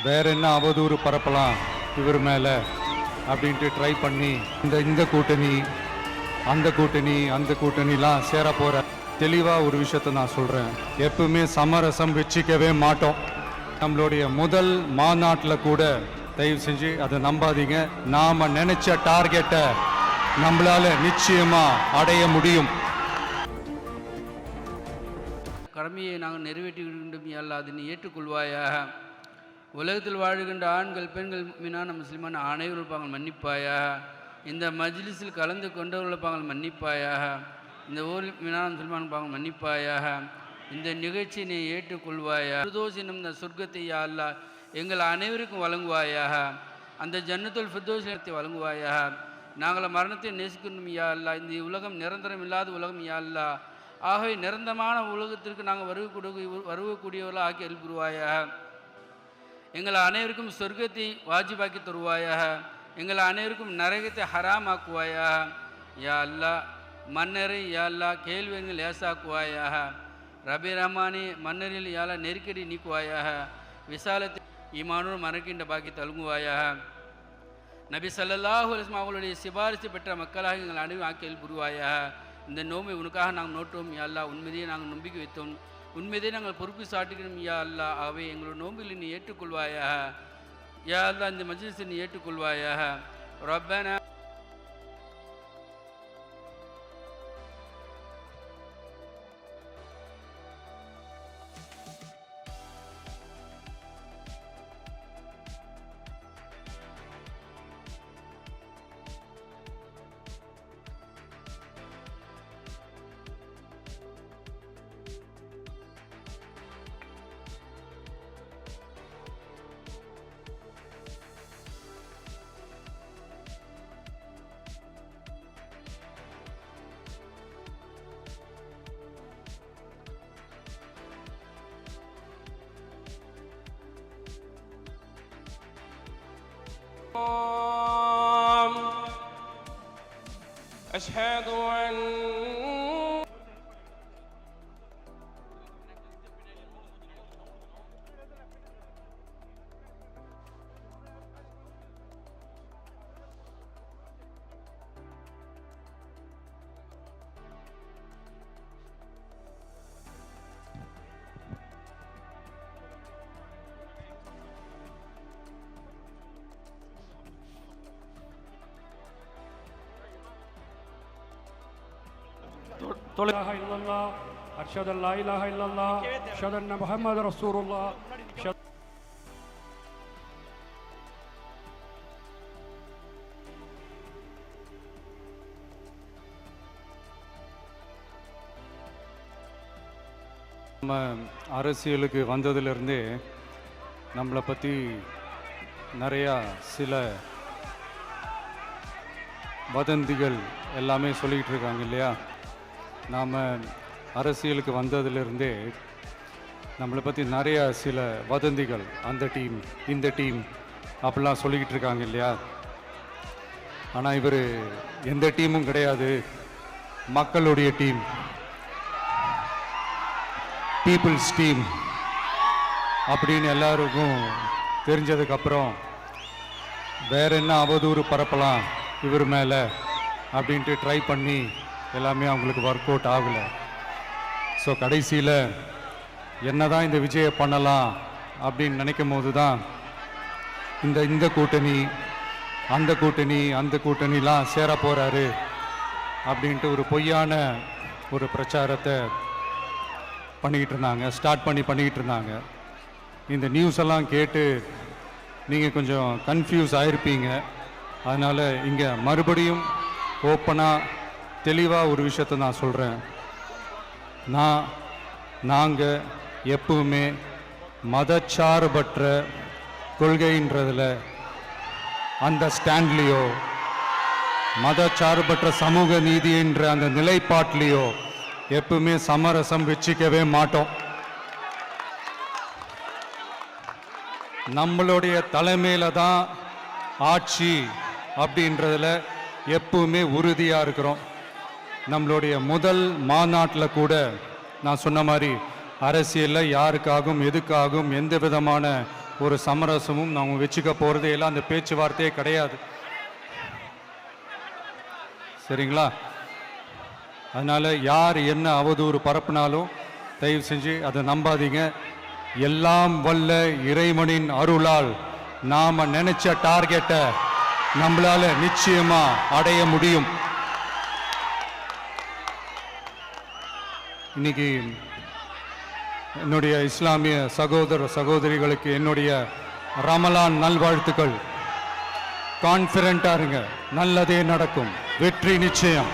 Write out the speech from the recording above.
வேற என்ன அவதூறு பரப்பலாம் இவர் மேலே அப்படின்ட்டு ட்ரை பண்ணி இந்த கூட்டணி அந்த கூட்டணிலாம் சேர போகிற தெளிவாக ஒரு விஷயத்த நான் சொல்கிறேன். எப்பவுமே சமரசம் வச்சிக்கவே மாட்டோம். நம்மளுடைய முதல் மாநாட்டில் கூட தயவு செஞ்சு அதை நம்பாதீங்க. நாம் நினச்ச டார்கெட்டை நம்மளால் நிச்சயமாக அடைய முடியும். கடமையை நாங்கள் நிறைவேற்றி வேண்டும் அல்ல, அதனை ஏற்றுக்கொள்வாயாக. உலகத்தில் வாழ்கின்ற ஆண்கள் பெண்கள் மீனான முஸ்லிமான அனைவரும் பாங்கள் மன்னிப்பாயாக. இந்த மஜ்லிஸில் கலந்து கொண்டவர்கள் பாங்கள் மன்னிப்பாயாக. இந்த ஊரில் மீனான முஸ்லிமான பாங்கள் மன்னிப்பாயாக. இந்த நிகழ்ச்சியினை ஏற்றுக்கொள்வாயாக. ஃபிர்தௌஸ் என்னும் இந்த சொர்க்கத்தை யா அல்லாஹ் எங்கள் அனைவருக்கும் வழங்குவாயாக. அந்த ஜன்னத்துல் ஃபிர்தௌஸ் வழங்குவாயாக. நாங்கள் மரணத்தை நேசிக்கணும் யா அல்லாஹ். இந்த உலகம் நிரந்தரம் இல்லாத உலகம் யா அல்லாஹ். ஆகவே நிரந்தரமான உலகத்திற்கு நாங்கள் வருவக்கூடியவர்களாக ஆக்கி அனுப்புவாயாக. எங்கள் அனைவருக்கும் சொர்க்கத்தை வாஜிபாக்கி தருவாயாக. எங்கள் அனைவருக்கும் நரகத்தை ஹராம் ஆக்குவாயாக. யா அல்லாஹ் மன்னரை யா அல்லாஹ் கேள்விகள் லேசாக்குவாயாக. ரபி ரஹ்மானே மன்னரில் யாலா நெருக்கடி நீக்குவாயாக. விசாலத்தை ஈமானோடு மறக்கின்ற பாக்கி தழுங்குவாயாக. நபி ஸல்லல்லாஹு அலைஹி வஸல்லம் அவர்களுடைய சிபாரிசு பெற்ற மக்களாக எங்கள் அனைவரும் ஆக்கியல் புரிவாயாக. இந்த நோம்பை உனக்காக நாங்கள் நோட்டோம் யா அல்லாஹ். உண்மையை நாங்கள் நம்பிக்கை வைத்தோம். உண்மையை நாங்கள் பொறுப்பு சாட்டுகிறோம் யா அல்லாஹ். ஆகவே எங்களோட நோம்பில் நீ ஏற்றுக்கொள்வாயாக. யா அல்லாஹ் இந்த மஜ்லிஸை நீ ஏற்றுக்கொள்வாயாக. ரப்பனா أشهد أن لا إله إلا الله أشهد أن لا إله إلا الله أشهد أن محمد رسول الله. நம்ம அரசியலுக்கு வந்ததுலேருந்தே நம்மளை பற்றி நிறையா சில வதந்திகள் எல்லாமே சொல்லிக்கிட்டு இருக்காங்க இல்லையா. நாம் அரசியலுக்கு வந்ததுலேருந்தே நம்மளை பற்றி நிறையா சில வதந்திகள், அந்த டீம் இந்த டீம் அப்படிலாம் சொல்லிக்கிட்டு இருக்காங்க இல்லையா. ஆனால் இவர் எந்த டீமும் கிடையாது, மக்களுடைய டீம், பீப்புள்ஸ் டீம் அப்படின்னு எல்லாருக்கும் தெரிஞ்சதுக்கப்புறம் வேற என்ன அவதூறு பரப்பலாம் இவர் மேலே அப்படின்ட்டு ட்ரை பண்ணி எல்லாமே அவங்களுக்கு ஒர்க் அவுட் ஆகலை. ஸோ கடைசியில் என்ன தான் இந்த விஜயை பண்ணலாம் அப்படின்னு நினைக்கும் போது தான் இந்த கூட்டணி அந்த கூட்டணிலாம் சேர போகிறாரு அப்படின்ட்டு ஒரு பொய்யான ஒரு பிரச்சாரத்தை பண்ணிக்கிட்டு இருந்தாங்க. இந்த நியூஸ் எல்லாம் கேட்டு நீங்கள் கொஞ்சம் கன்ஃபியூஸ் ஆகிருப்பீங்க. அதனால் இங்கே மறுபடியும் ஓப்பனாக தெளிவாக ஒரு விஷயத்தை நான் சொல்கிறேன். நாங்கள் எப்பவுமே மதச்சார்பற்ற கொள்கைன்றதில், அந்த ஸ்டாண்ட்லேயோ, மதச்சார்பற்ற சமூக நீதின்ற அந்த நிலைப்பாட்டிலையோ எப்பவுமே சமரசம் வச்சிக்கவே மாட்டோம். நம்மளுடைய தலைமையில தான் ஆட்சி அப்படின்றதுல எப்பவுமே உறுதியாக இருக்கிறோம். நம்மளுடைய முதல் மாநாட்டில் கூட நான் சொன்ன மாதிரி அரசியலில் யாருக்காகவும் எதுக்காகவும் எந்த விதமான ஒரு சமரசமும் நாங்கள் வச்சுக்க போகிறதே எல்லாம் அந்த பேச்சுவார்த்தையே கிடையாது. சரிங்களா? அதனால் யார் என்ன அவதூறு பரப்புனாலும் தயவு செஞ்சு அதை நம்பாதீங்க. எல்லாம் வல்ல இறைவனின் அருளால் நாம் நினைச்ச டார்கெட்டை நம்மளால நிச்சயமா அடைய முடியும். இன்னைக்கு என்னுடைய இஸ்லாமிய சகோதர சகோதரிகளுக்கு என்னுடைய ரமலான் நல்வாழ்த்துக்கள். கான்ஃபிடென்ட்டா இருங்க, நல்லதே நடக்கும், வெற்றி நிச்சயம்.